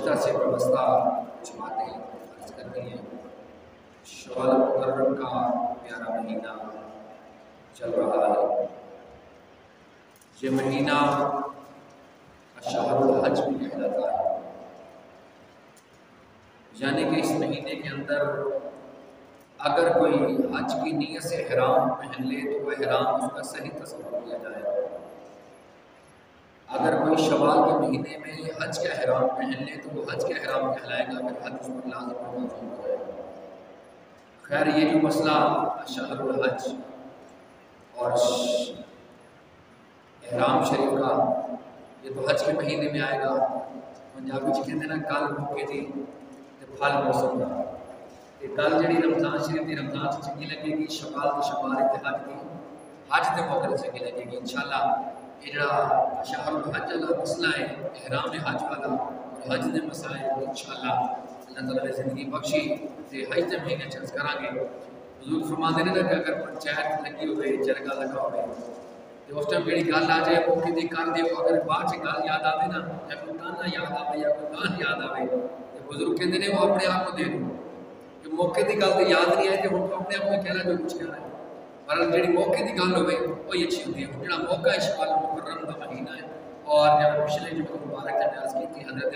گزشتہ سے وابستہ کچھ باتیں عرض کرنی ہیں۔ شوال مکرم کا پیارا مہینہ چل رہا ہے۔ یہ مہینہ شہر الحج بھی کہلاتا ہے، یعنی کہ اس مہینے کے اندر اگر کوئی حج کی نیت سے احرام پہن لے تو وہ احرام اس کا صحیح تصور کیا جائے گا۔ اگر کوئی شوال کے مہینے میں حج کا احرام پہن لے تو وہ حج کا احرام کہلائے گا، اگر حج اس پر لازم اور ملزوم ہو جائے گا۔ خیر، یہ جو مسئلہ شہر الحج اور احرام شریف کا، یہ تو حج کے مہینے میں آئے گا۔ پنجابی کہتے ہیں نا، کل موقع تھی پھل موسم کا، کہ کل جڑی رمضان شریف کی رمضان سے چنگی لگے گی، شوال کی شوال اتحاد کی حج کے موقع سے چنگی لگے گی انشاءاللہ۔ یہ جڑا شہر الحج والا مسئلہ ہے، احرام حج والا اور حج کے مسائل، انشاءاللہ اللہ تعالیٰ نے زندگی بخشی تو حج کے مہینے چرچ کریں گے۔ بزرگ فرماتے ہیں نا کہ اگر پنچایت لگی ہوئے، جرگا لگا ہوئے تو اس ٹائم جڑی گل آ جائے موقع دی کر دیو، اگر بعد سے گل یاد آئے نا، یا کوئی گانا یاد آئے یا کوئی گان یاد آئے تو بزرگ کہتے ہیں وہ اپنے آپ کو دے دو کہ موقع کی گل تو یاد نہیں آئی تو ہوں تو اپنے آپ میں کہنا جو کچھ کہنا ہے، پر جی موقع کی گل ہوئے وہی اچھی ہوتی ہے۔ جڑا موقع ہے شوال مکرم کا مہینہ ہے، اور جب پچھلے جو مبارک نے عرض کی تھی حضرت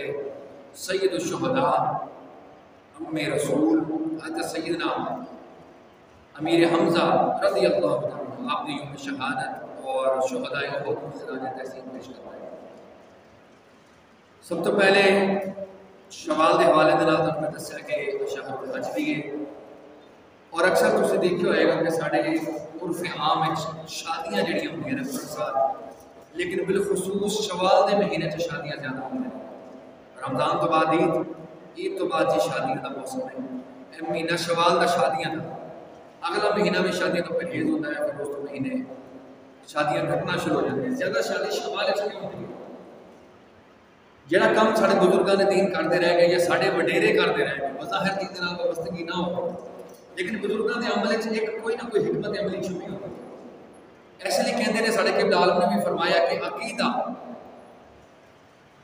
سید الشہداء ام رسول حضرت سیدنا امیر حمزہ رضی اللہ عنہ آپ نے یوم شہادت اور شہداء احد کی خراج تحسین پیش کروایا۔ سب تو پہلے شوال کے حوالے کے نال میں دسیا کہ شہر الحج بھی ہے، اور اکثر تسی دیکھا ہوئے گا کہ سارے عرف عام شادیاں جڑیاں ہوندیاں نے ہر سال، لیکن بالخصوص شوال کے مہینے سے شادیاں زیادہ ہوندیاں نے۔ رمضان تو بعد عید تو بعد جی شادیاں کا موسم ہے، مہینہ شوال کا شادیاں کا، اگلا مہینہ میں شادیاں تو پرہیز ہوتا ہے، پھر اس مہینے شادیاں گھٹنا شروع ہو جاتی ہیں۔ زیادہ شادی شوال کیوں ہوتی ہے؟ جڑا کام سارے بزرگاں نے دین کرتے رہ گئے یا سارے وڈیرے کرتے رہ گئے، بظاہر دین نال وابستگی نہ ہو، لیکن بزرگاں دے عمل وچ ایک کوئی نہ کوئی حکمت عملی چھپی ہوتی ہے۔ اس لیے کہتے ہیں سارے قبلہ عالم نے بھی فرمایا کہ عقیدہ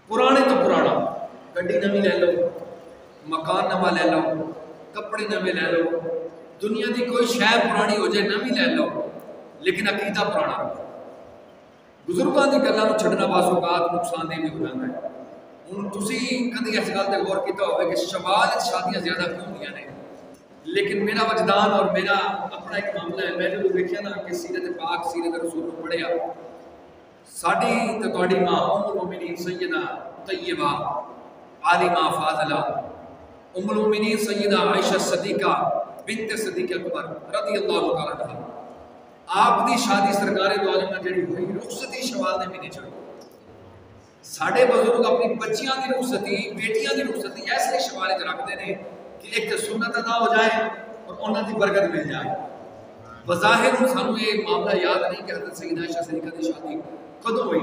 پرانے تو پرانا، گڈی نویں لے لو، مکان نواں لے لو، کپڑے نویں لے لو، دنیا دی کوئی شے پرانی ہو جائے نویں لے لو، لیکن عقیدہ پرانا رکھو۔ بزرگاں دی گلاں نوں چھڈنا بعض اوقات نقصان دہ بھی ہو جاتا ہے۔ ہن تسی کدی اس گل تے غور کیتا ہوئے کہ شوال شادیاں زیادہ کیوں ہوندیاں نے؟ لیکن میرا وجدان اور میرا اپنا ایک معاملہ ہے، میں جب دیکھا نا کہ سیرت پاک سیرت رسول کو پڑھیا، ساڈی تے تہاڈی ماں ام المؤمنین سیدہ طیبہ عالمہ فاضلہ ام المؤمنین سیدہ عائشہ صدیقہ بنت صدیق اکبر رضی اللہ تعالیٰ عنہ، آپ دی شادی سرکار دو عالم جڑی ہوئی رخصتی شوال دے مہینے چ ہوئی۔ ساڈے بزرگ اپنی بچیاں دی رخصتی، بیٹیاں دی رخصتی اس لیے شوال وچ رکھتے ہیں کہ ایک تو سنت ادا ہو جائے اور انہاں دی برکت مل جائے۔ بظاہر سانوں یہ معاملہ یاد نہیں کہ حضرت سیدہ عائشہ صدیقہ دی شادی کدوں ہوئی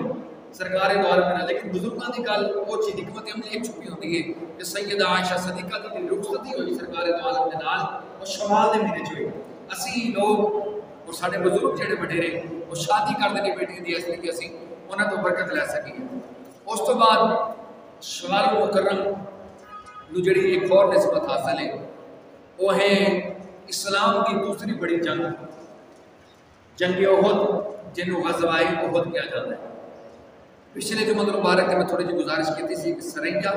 سرکار دو عالم، لیکن بزرگاں دی گل وہ چیز حکمت عملی ایک چھپی ہوتی ہے کہ سیدہ عائشہ صدیقہ دی رخصتی ہوئی سرکار دو عالم دے نال اور شوال دے مہینے چ ہوئی۔ اسی لوگ اور سارے بزرگ جڑے وڈیرے وہ شادی کرتے ہیں بیٹی دی اس لیے کہ اسی انہاں تو برکت لے سکیں۔ اس تو بعد شوال مکرم نو جڑی ایک اور نسبت حاصل ہے وہ ہے اسلام کی دوسری بڑی جنگ، جنگ احد، جنہوں غزوہ احد کیا جاتا ہے۔ پچھلے جمعہ مبارک میں تھوڑی جی گزارش کی تھی کہ سریہ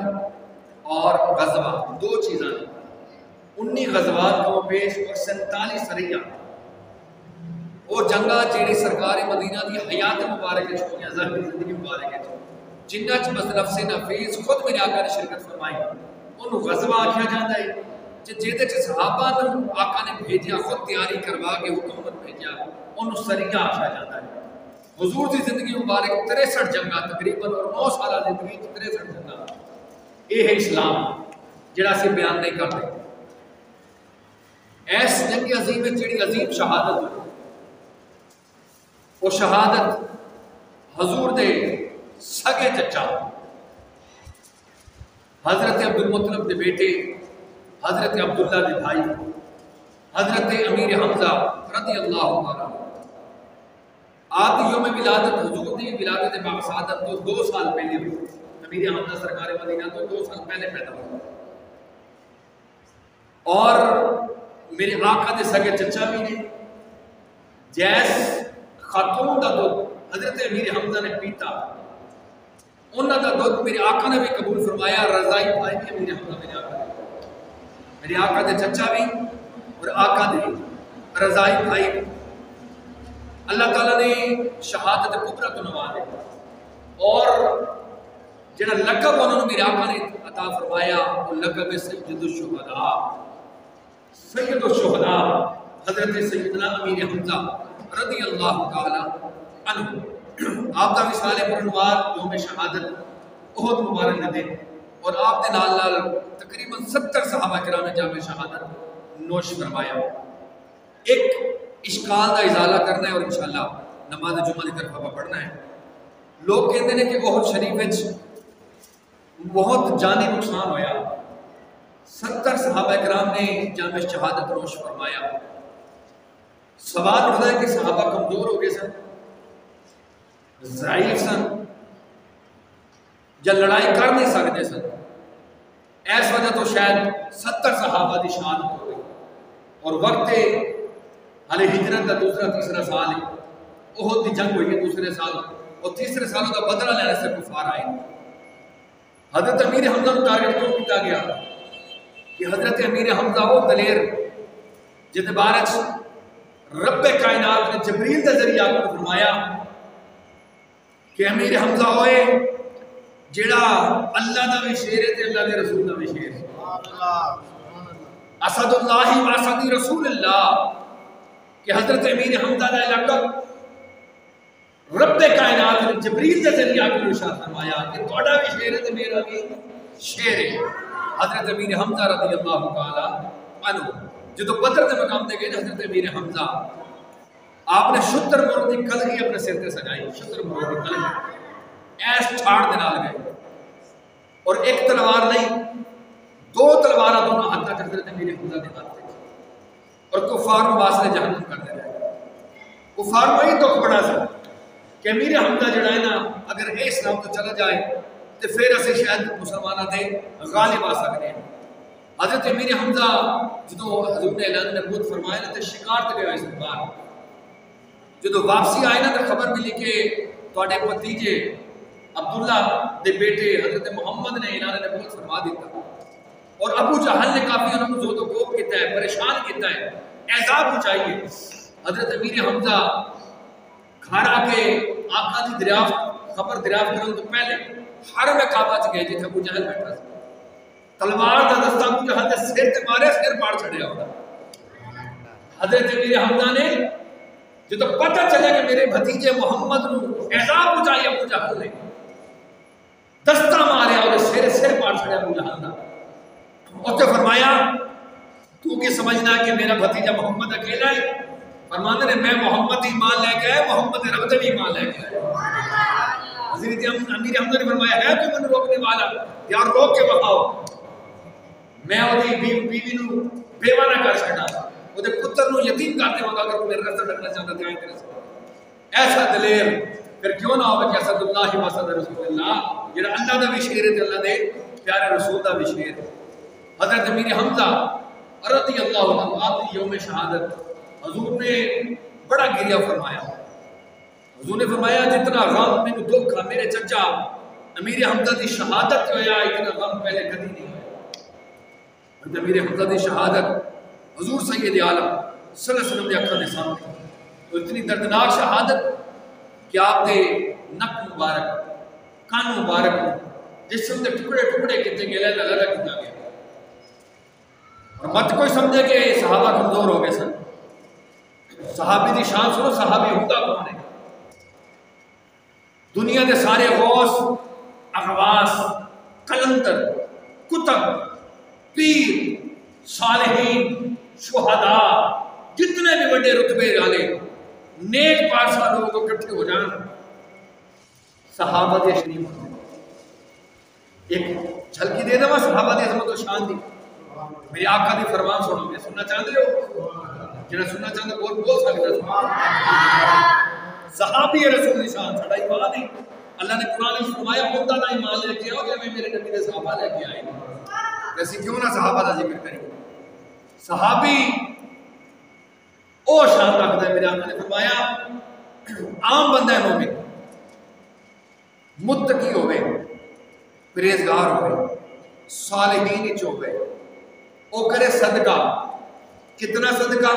اور غزوہ دو چیزاں، 19 غزوات کا پیش اور 47 سریہ، وہ جنگاں جیڑی سرکار مدینہ دی حیات مبارک چھوڑیاں ظاہری زندگی مبارک ہے، جنہ چ بس نفس نفیس خود میرے آقا نے شرکت فرمائی، انہوں غزوہ آکھیا جاتا ہے جیدے چ صحابہ نے آقا نے بھیجیا، خود تیاری کروا کے حکومت بھیجیا، انہوں سریہ آکھیا جاتا ہے۔ حضور کی زندگی مبارک 63 جنگاں تقریباً اور 9 سالہ زندگی 63 جنگاں، یہ ہے اسلام جڑا سی بیان نہیں کرتے۔ ایس جنگ عظیم ہے جڑی عظیم شہادت ہوئی، وہ شہادت حضور دے سگے چچا حضرت عبد المطلب دے بیٹے حضرت عبداللہ دے بھائی حضرت امیر حمزہ رضی اللہ عنہ، آپ دی یوم ولادت حضور دی ولادت باعثادت تو 2 سال پہلے ہوئی۔ امیر حمزہ سرکار مدینہ تو 2 سال پہلے پیدا ہوا، اور میرے آقا دے سگے چچا بھی نے، جیس خاتون دا دودھ حضرت امیر حمزہ نے پیتا، انہوں دا دودھ میرے آقا نے بھی قبول فرمایا، رضائی بھائی بھی امیر حمزہ میرے آقا نے، میرے آقا دے چچا بھی اور آقا دے رضائی بھائی بھی۔ اللہ تعالیٰ نے شہادت کبریٰ تو نوازے، اور جڑا لقب انہوں نے میرے آقا نے عطا فرمایا وہ لقب سید الشہداء، سید الشہداء حضرت سیدنا امیر حمزہ رضی اللہ تعالی عنہ۔ آپ کا وصال پرانوار یوم شہادت احد مبارک نے دن، اور آپ نے نال نال تقریباً 70 صحابہ کرام نے جام شہادت نوش فرمایا۔ ایک اشکال کا ازالہ کرنا ہے اور انشاءاللہ نماز جمعہ کی طرف آپ پڑھنا ہے۔ لوگ کہتے ہیں کہ احد شریف بہت جانی نقصان ہویا، 70 صحابہ کرام نے جام شہادت نوش فرمایا۔ سوال اٹھتا ہے کہ صحابہ کمزور ہو گئے سن، ضعیف سن، یا لڑائی کر نہیں سکتے سن، اس وجہ تو شاید 70 صحابہ کی شہادت ہو گئی، اور وقت حالے ہجرت کا دوسرا تیسرا سال ہے، احد کی جنگ ہوئی ہے دوسرے سال، اور تیسرے سالوں کا بدلہ لینے سے کفار آئے۔ حضرت امیر حمزہ کو ٹارگٹ کیوں کیا گیا کہ حضرت امیر حمزہ وہ دلیر جن بارچ رب کائنات نے جبریل کے ذریعہ کو فرمایا کہ امیر حمزہ ہوئے جڑا اللہ دا بھی شیر ہے تے اللہ دے رسول دا بھی شیر ہے، اسد اللہ و اسد رسول اللہ، کہ حضرت امیر حمزہ دا لقب رب کائنات نے جبریل کے ذریعہ کو ارشاد فرمایا کہ تہاڈا بھی شیر ہے تے میرا بھی شیر ہے۔ حضرت امیر حمزہ رضی اللہ تعالی عنہ جدو بدر کے مقام تے گئے حضرت امیر حمزہ آپ نے شتر مرد کی کلگی اپنے سر تے سجائی، شتر مرد کی کلگی ایس چھاڑ دے نال گئے، اور ایک تلوار نہیں 2 تلوار دونوں ہاتھ تک حضرت امیر حمزہ کے ہاتھ تھے، اور کفار واسطے جہنم کرتے رہے۔ کفار کو یہ دکھ بڑا سا کہ امیر حمزہ جڑا ہے نا اگر اے اسلام تو چلا جائے تو پھر اسے شاید مسلمانہ دے غالب آ سکتے ہیں۔ حضرت امیر حمزہ جدو حضور نے اعلان نبوت فرمایا نا تو شکار تے گئے اس بار، جدو واپسی آئے نا تو خبر ملی کہ تواڈے بھتیجے عبداللہ دے بیٹے حضرت محمد نے اعلان نبوت فرما دیتا، اور ابو جہل نے کافی انہوں نے زود و کوب کیتا ہے، پریشان کیتا ہے، عذاب پہنچائیے۔ حضرت امیر حمزہ گھر آ کے آقا دی دریافت خبر دریافت کرنے تو پہلے حرم کعبہ چ گئے جتھے ابو جہل بیٹھا سی، تلوار دا دستہ ابو جہل دے سر تے مارے، سر پاڑ چھڑیا ہوتا۔ حضرت امیر حمزہ نے جدو پتہ چلے کہ میرے بھتیجے محمد نو عذاب پہنچائی ابو جہل نے، دستہ ماریا اور سر پاڑ چھڑیا ابو جہل دا، اور تو فرمایا تو کی سمجھنا ہے کہ میرا بھتیجا محمد اکیلا ہے؟ فرمانے نے میں محمد ایمان لے کے آئے، محمد رب بھی ایمان لے کے آئے۔ حضرت امیر حمزہ نے فرمایا ہے تو من روکنے والا یار روک کے بخاؤ، میں وہ بیوی نو بیوہ نہ کر چھڑا، وہ پتر نو یتیم کرتے ہوگا اگر وہ میرے رسل رکھنا چاہتا تھا آئیں کرے ایسا دلیر پھر کیوں نہ ہوگا کہ اسد اللہ و اسد رسول اللہ، جڑا اللہ دا بھی شیر ہے اللہ دے پیارے رسول دا بھی شیر ہے۔ حضرت امیر حمزہ رضی اللہ عنہ آپ کی یوم شہادت حضور نے بڑا گریہ فرمایا، حضور نے فرمایا جتنا غم میں دکھ ہے میرے چچا امیر حمزہ دی شہادت ہویا اتنا غم پہلے کبھی نہیں ہویا۔ امیر حمزہ دی شہادت حضور سید عالم صلی اللہ علیہ وسلم کے اکھاں دے سامنے تو اتنی دردناک شہادت کہ آپ دے نک مبارک کان مبارک جسم دے ٹکڑے ٹکڑے کیتے گئے لگا کیتا گیا، اور مت کوئی سمجھے کہ صحابہ کمزور ہو گئے سن۔ صحابی دی شان سنو، صحابی ہوتا کون ہے؟ دنیا دے سارے غوث اغواس قلندر کتب پیر صالحین شہداء جتنے بھی بڑے رتبے والے نیک پارسا لوگ اکٹھے ہو جان صحابہ دے شریف ہوتے۔ ایک جھلکی دے دے صحابہ دے عظمت و شان دی، میری آقا دی فرمان سنو گے، سننا چاہتے ہو؟ جنہاں سننا چاہتے بول سکتا صحابی رسول دی شان ساڑا ایمان ہے، اللہ نے قرآن میں فرمایا بندہ نہ ایمان لے کے آؤ کہ میں میرے نبی نے صحابہ لے کے آئے. ایسی کیوں نہ صحابہ کا ذکر کریں. صحابی او شان رکھتا ہے. میرے آقا نے فرمایا عام بندہ ہے مومن متقی ہوئے پرہیزگار ہوئے صالحین وچ ہوئے او کرے صدقہ. کتنا صدقہ؟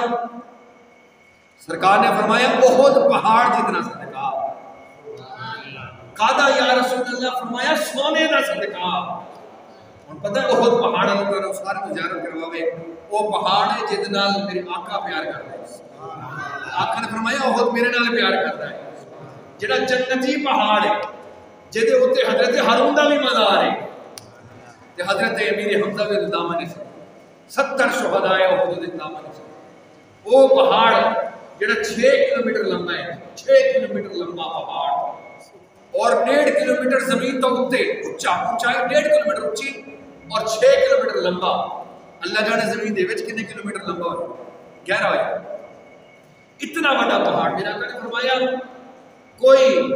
سرکار نے فرمایا بہت پہاڑ جتنا صدقہ. قادا یا رسول اللہ فرمایا سونے دا صدقہ. ہن پتہ ہے بہت پہاڑ اللہ تعالی سارے تجارت کرواوے وہ پہاڑ ہے جس نال میرے آقا پیار کرتا ہے. آقا نے فرمایا بہت میرے نال پیار کرتا ہے. جڑا جنتی پہاڑ ہے جدے اوتے حضرت ہارون دا بھی مزار ہے تے حضرت امیر حمزہ بھی دامن سے 70 شہداء احد دے دامن سے. وہ پہاڑ جڑا 6 کلومیٹر لمبا ہے 6 کلومیٹر لمبا پہاڑ اور 1.5 کلومیٹر زمین تو اتے اونچائی 1.5 کلومیٹر اونچی اور 6 کلومیٹر لمبا. اللہ جانے زمین دے وچ کتنے کلومیٹر لمبا ہے؟ گہرا ہے. اتنا بڑا پہاڑ. میرا آقا نے فرمایا کوئی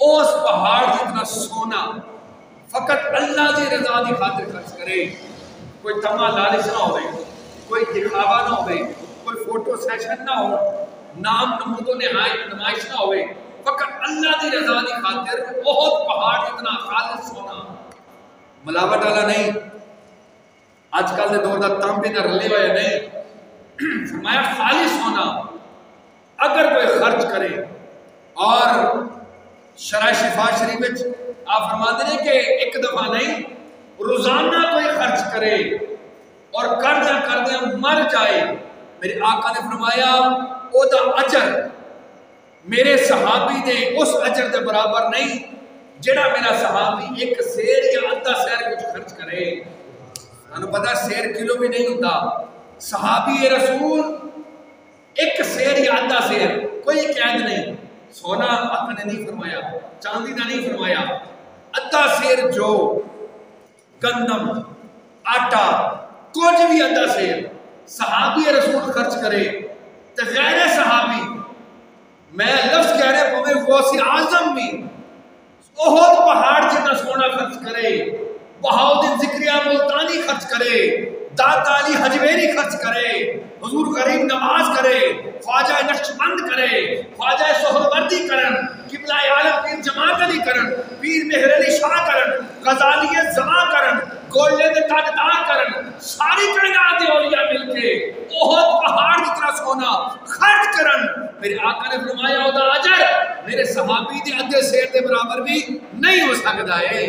اس پہاڑ جتنا سونا فقط اللہ کی رضا دی خاطر خرچ کرے. کوئی تما لالچ نہ ہوئے, کوئی دکھاوا نہ ہوئے, کوئی فوٹو سیشن نہ ہو, نام نمود و نمائش نہ ہوئے, فقط اللہ کی رضا دی خاطر بہت پہاڑ اتنا خالص سونا ملاوٹ والا نہیں. آج کل دے دور دا تانبے نہ رلے ہوئے نہیں. فرمایا خالص ہونا اگر کوئی خرچ کرے. اور شرح شفا شریف میں آپ فرماتے ہیں کہ ایک دفعہ نہیں روزانہ کوئی خرچ کرے اور کردیا مر جائے. میرے آقا نے فرمایا او دا اجر میرے صحابی دے اس اجر دے برابر نہیں جڑا میرا صحابی ایک سیر یا ادھا سیر کچھ خرچ کرے. انہوں پتا سیر کلو بھی نہیں ہوتا. صحابی رسول ایک سیر یا ادھا سیر کوئی قید نہیں. سونا آقا نے نہیں فرمایا, چاندی نہ نہیں فرمایا. ادھا سیر جو گندم آٹا کچھ بھی ادھا سیر صحابی رسول خرچ کرے تو غیر صحابی میں لفظ کہہ رہے پویں غوث اعظم بھی احد پہاڑ جتنا سونا خرچ کرے, بہاؤدین ذکریہ ملتانی خرچ کرے, داتا علی حجویری خرچ کرے, حضور غریب نماز کرے, خواجہ نقشبند کرے, خواجہ سہروردی کرن, قبلہ عالم پیر جماعت علی کرن, پیر مہر علی شاہ کرن, غزالی زما کرن, گولڈے دے تاجدار کرن, ساری کائنات دے اولیاء مل کے احد پہاڑ جتنا سونا خرچ کرن. میرے آقا نے فرمایا او دا اجر میرے صحابی دے ادھے سیر دے برابر بھی نہیں ہو سکتا ہے.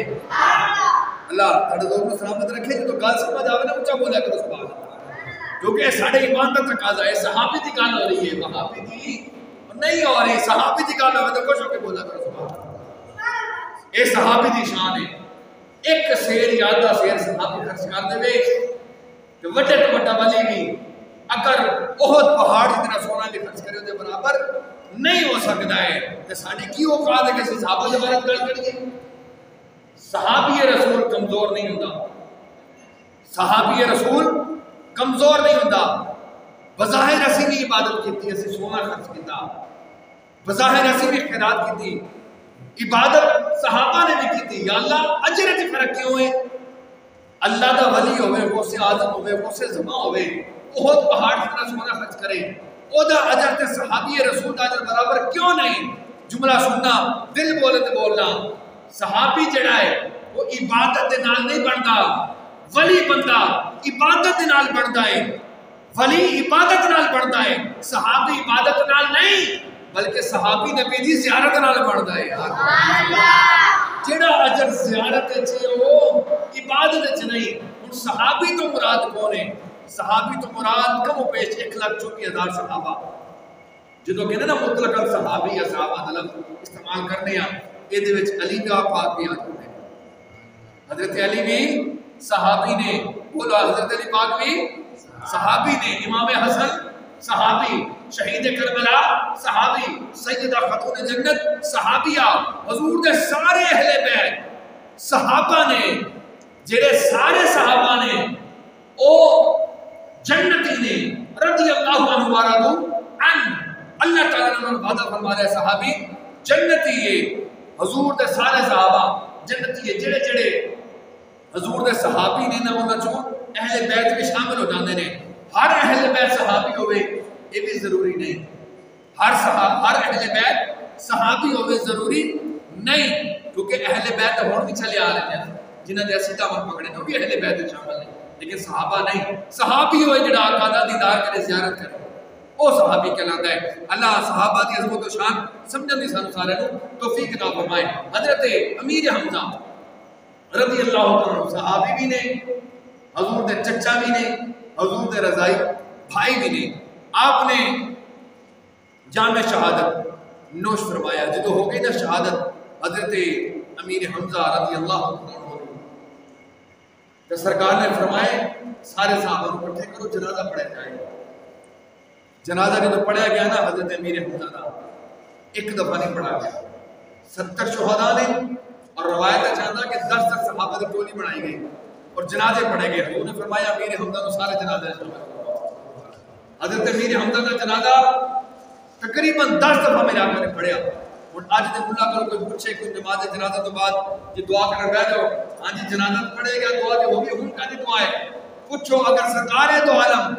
اللہ تڑ دور کو سلامت رکھے. جو گل سمجھ آوے نا اونچا بولا کرو سبحان اللہ, کیونکہ ساڈے ایمان دا تقاضا ہے. صحابی دی گل ہو رہی ہے, وہابی دی نہیں ہو رہی. صحابی دی گل ہوے تو خوش ہو کے بولا کرو سبحان اللہ. اے صحابی دی شان ہے. ایک سیر یا آدھا سیر صحابی خرچ کر دے کہ وڈے تو وڈا ولی بھی اگر احد پہاڑ اتنا سونا بھی خرچ کرے دے برابر نہیں ہو سکتا ہے. تو ساڈی کی اوقات ہے کہ صحابہ دے بارے گل کریے. صحابی رسول کمزور نہیں ہوتا. صحابی رسول کمزور نہیں ہوتا. بظاہر اسی بھی عبادت کی, اسی سونا خرچ کیتا, بظاہر اسی بھی خیرات کی, عبادت صحابہ نے بھی کی. یا اللہ اجر وچ فرق کیوں ہے؟ اللہ دا ولی ہوئے, غوث اعظم ہوئے, غوث زما ہوئے, احد پہاڑ اتنا سونا خرچ کرے, او دا اجر تے صحابی رسول دا اجر برابر کیوں نہیں؟ جملہ سننا, دل بولے تے بولنا. صحابی جڑا ہے وہ عبادت دے نال نہیں بنتا, ولی بندہ عبادت دے نال بنتا ہے. ولی عبادت نال بنتا ہے, صحابی عبادت نال نہیں بلکہ صحابی نبی دی زیارت نال بنتا ہے. جڑا اجر زیارت وچ ہے وہ عبادت وچ نہیں. ہن صحابی تو مراد کون ہے؟ صحابی تو مراد کم و بیش 1,24,000 صحابہ. جدوں کہندے نا مطلق صحابی یا صحابہ دا لفظ استعمال کرنے ہیں, یہ دے وچ علی کا پاک بھی آتے ہیں. حضرت علی بھی صحابی نے, بولو حضرت علی پاک بھی صحابی نے, امام حسن صحابی, شہید کربلا صحابی, سیدہ خاتون جنت صحابیہ, حضور دے سارے اہل بیت صحابہ نے. جڑے سارے صحابہ نے او جنتی نے رضی اللہ عنہ ورضوا عنہ. اللہ تعالیٰ نے وعدہ فرما رہا ہے صحابی جنتی ہے. حضور دے سارے صحابہ جنتی ہے، جڑے جڑے حضور دے صحابی نے نہ انہاں چوں اہل بیت میں شامل ہو جاندے نے. ہر اہل بیت صحابی ہوئے یہ بھی ضروری نہیں. ہر اہل بیت صحابی ہوئے ضروری نہیں، کیونکہ اہل بیت ہون بھی چلے آ رہے ہیں جنہاں دے اسی دعوت پکڑے نے وہ بھی اہل بیت شامل ہیں، لیکن صحابہ نہیں. صحابی ہوئے جڑا آقا دا دیدار کرے، زیارت کرے، وہ صحابی کہلاتا ہے. اللہ صحابہ کی عظمت و شان سمجھن دی سانو سارے نوں توفیق عطا فرمائے. حضرت امیر حمزہ رضی اللہ عنہ صحابی بھی نے، حضور دے چچا بھی نے، حضور دے رضائی بھائی بھی نے. آپ نے جام شہادت نوش فرمایا. جدو ہو گئی نا شہادت حضرت امیر حمزہ رضی اللہ عنہ تو سرکار نے فرمائے سارے صحابہ کو اکٹھے کرو، جنازہ پڑھا جائے. جنازہ جدو پڑھا گیا نا حضرت امیر حمزہ کا ایک دفعہ نہیں پڑھا گیا، 70 شہداء نے، اور روایت چاہتا کہ 10 صحابہ کی ٹولی بنائی گئی اور جنازے پڑھے گئے. انہوں نے فرمایا امیر حمزہ کو سارے جنازے شامل. حضرت امیر حمزہ کا جنازہ تقریباً 10 دفعہ میرے آقا نے پڑھیا. اور آج دے ملا کر کوئی پوچھے کوئی نماز جنازہ تو بعد یہ دعا کرنا بیٹھ جاؤ، ہاں جی جنازہ پڑھے گا دعا جو ہوگی ہن کا دی دعا ہے. پوچھو اگر سرکار ہے تو عالم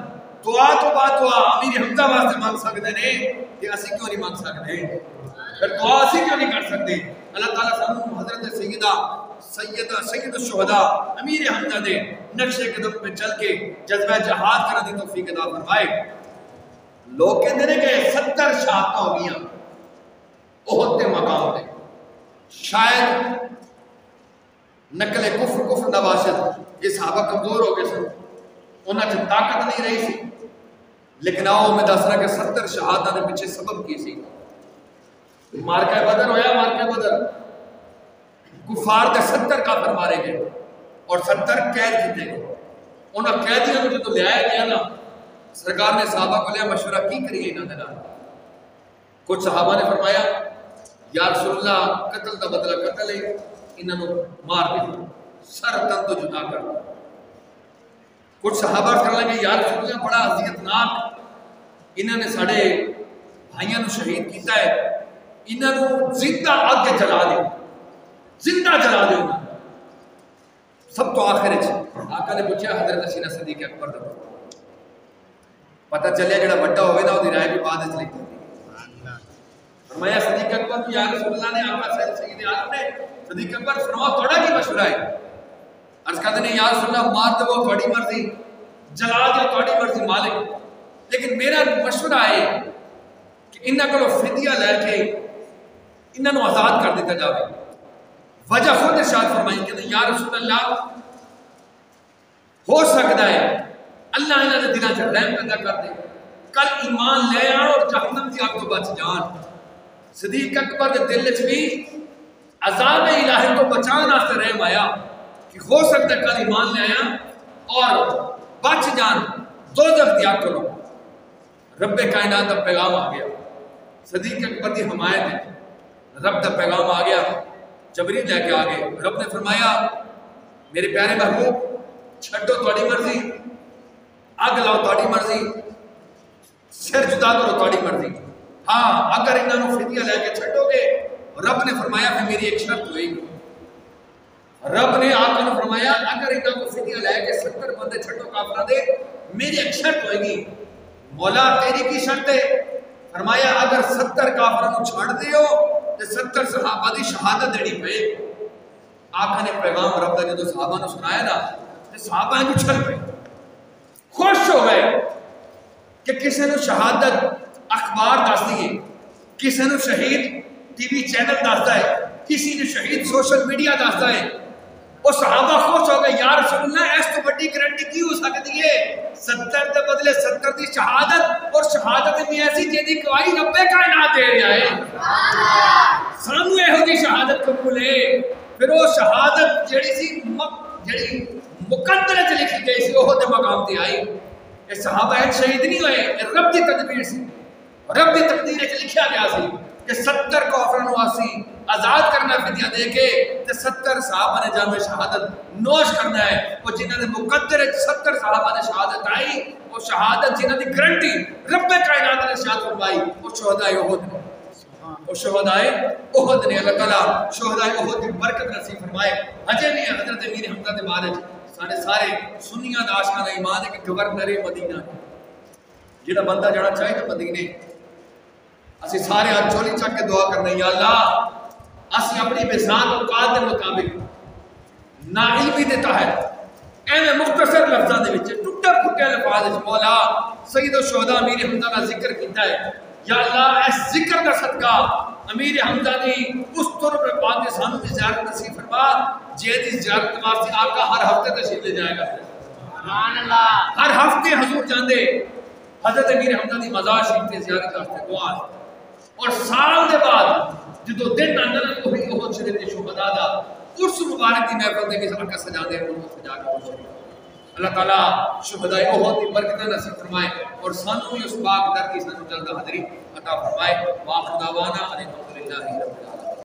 دعا تو بعد دعا امیر حمزہ واسطے مانگ سکتے نے کہ اسی کیوں نہیں مانگ سکتے؟ پھر دعا اسی کیوں نہیں کر سکتے؟ اللہ تعالیٰ سانو حضرت سید الشہداء امیر حمزہ دے نقش قدم پہ چل کے جذبہ جہاد کرنے دی توفیق عطا فرمائے. لوگ کہتے ہیں کہ 70 شہادتیں ہو گئیں احد کے مقام پہ. شاید نقل کفر نواشد یہ صحابہ کمزور ہو گئے سن، انہاں چ طاقت نہیں رہی سی. لیکن آؤ میں دس رہا کہ 70 شہادتاں دے پیچھے سبب کی سی. مارکہ بدر ہویا، مارکہ بدر کفار دے 70 کافر مارے گئے اور 70 قید کیتے گئے. انہاں قیدیاں نوں جدوں لے آیا گیا نا سرکار نے صحابہ کو لیا مشورہ کی کریے انہاں دے نال. کچھ صحابہ نے فرمایا یا رسول اللہ قتل دا بدلہ قتل ہے، انہاں نوں مار دے، سر تن تو جدا کر. کچھ صحابہ کرنے لگے یا رسول اللہ بڑا اذیتناک انہاں نے ساڑے بھائیاں نوں شہید کیتا ہے، انہاں نوں زندہ اگ کے جلا دے، زندہ جلا دے. سب تو آخر آقا نے پوچھا حضرت سینہ صدیق اکبر دا پتہ چلے جڑا بڑا ہوئے نا وہ رائے بھی بعد چلی جاتی. فرمایا صدیق اکبر یا رسول اللہ نے آقا سید عالم نے صدیق اکبر فرماؤ تھوڑا کی مشورہ ہے. عرض کرتے ہیں یا رسول اللہ مار دو تھوڑی مرضی، جلا دو تھوڑی مرضی مالک، لیکن میرا مشورہ ہے کہ انہاں کو فدیہ لے کے انہاں نوں آزاد کر دیتا جاوے. وجہ خود ارشاد فرمائی کہ یا رسول اللہ ہو سکتا ہے اللہ انہاں دے دلاں وچ رحم پیدا کر دے، کل ایمان لے آن اور جہنم دی اگ تو بچ جان. صدیق اکبر دے دل وچ بھی عذاب الہی کو بچان واسطے رحم آیا کہ ہو سکتا ہے کل ایمان لے آیا اور بچ جان دوزخ دی اگ کو. رب کائنات دا پیغام آ گیا، صدیق اکبر دی حمایت ہے، رب دا پیغام آ گیا. جبریل لے کے آ گئے. رب نے فرمایا میرے پیارے محبوب چھڈو تھوڑی مرضی، اگ لاؤ تھوڑی مرضی، سر جدا کرو تھوڑی مرضی، ہاں اگر انہاں نوں فدیہ لے کے چھڈو گے. رب نے فرمایا پھر میری ایک شرط ہوئے گی. رب نے آقا نے فرمایا اگر انہاں کو فدیہ لے کے 70 بندے چھڈو کافراں دے میری ایک شرط ہوئے گی. مولا تیری کی شرط ہے؟ فرمایا اگر 70 کافراں نوں چھڈ دیو تے 70 صحابہ دی شہادت دینی پے. آقا نے پیغام رب دا جدوں صحابہ نوں سنایا نا تے صحابہ نوں چھل پے، خوش ہو گئے کہ کسی نے شہادت اخبار دس دیے، کسی نے شہید ٹی وی چینل دستا ہے، کسی نے شہید سوشل میڈیا دستا ہے. وہ صحابہ خوش ہو گئے یا رسول اللہ اس تو بڑی گارنٹی کی ہو سکتی ہے؟ 70 دے بدلے 70 دی شہادت، اور شہادت میں ایسی جیدی گواہی رب کائنات دے رہا ہے. سانو یہو جی شہادت قبول ہے. پھر وہ شہادت جڑی سی جڑی مقدر چ لکھی گئی سی وہ تے مقام تے آئی. یہ صحابہ شہید نہیں ہوئے، رب دی تدبیر سی، رب دی تقدیر وچ لکھیا گیا سی کہ 70 کافراں نوں اسی آزاد کرنا فدیہ دے کے تے 70 صحابہ نے جامع شہادت نوش کرنا ہے. وہ جنہاں دے مقدر 70 صحابہ نے شہادت آئی، وہ شہادت جنہاں دی گارنٹی رب کائنات نے ارشاد فرمائی وہ شہداء احد نے. اور شہدائے احد نے اللہ تعالیٰ شہدائے احد کی برکت نصیب فرمائے. ہجے بھی حضرت امیر حمزہ دے بارے سارے سارے سنیاں دا عاشقاں دا ایمان ہے کہ گورنر مدینہ جہاں بندہ جانا چاہے تو مدینے. اسی سارے ہاتھ چولی چک کے دعا کرنے یا اللہ اسی اپنی بذات اوقات کے مطابق نا علمی دے تحت ایویں مختصر لفظاں دے وچ ٹوٹے پھٹے الفاظ وچ مولا سید الشہداء امیر حمزہ کا ذکر کیتا ہے. یا اللہ اس ذکر کا صدقہ امیر حمزہ دی اس طرف پاک کے سانوں کی زیارت نصیب فرما جے دی زیارت واسطے آقا ہر ہفتے تشریف لے جائے گا. سبحان اللہ. ہر ہفتے حضور جاندے حضرت امیر حمزہ دی مزار شریف تے زیارت واسطے دعا اور سال دے بعد جدو دن آندا نا وہی احد شریف دے شہداء دا اس مبارک دی محفل دے کے آقا سجا دے ان کو سجا کے اللہ تعالیٰ شہدائے احد کی برکت نصیب فرمائے اور سانوں بھی اس پاک در کی سانوں جلد حاضری عطا فرمائے. وآخر دعوانا الحمدللہ رب العالمین.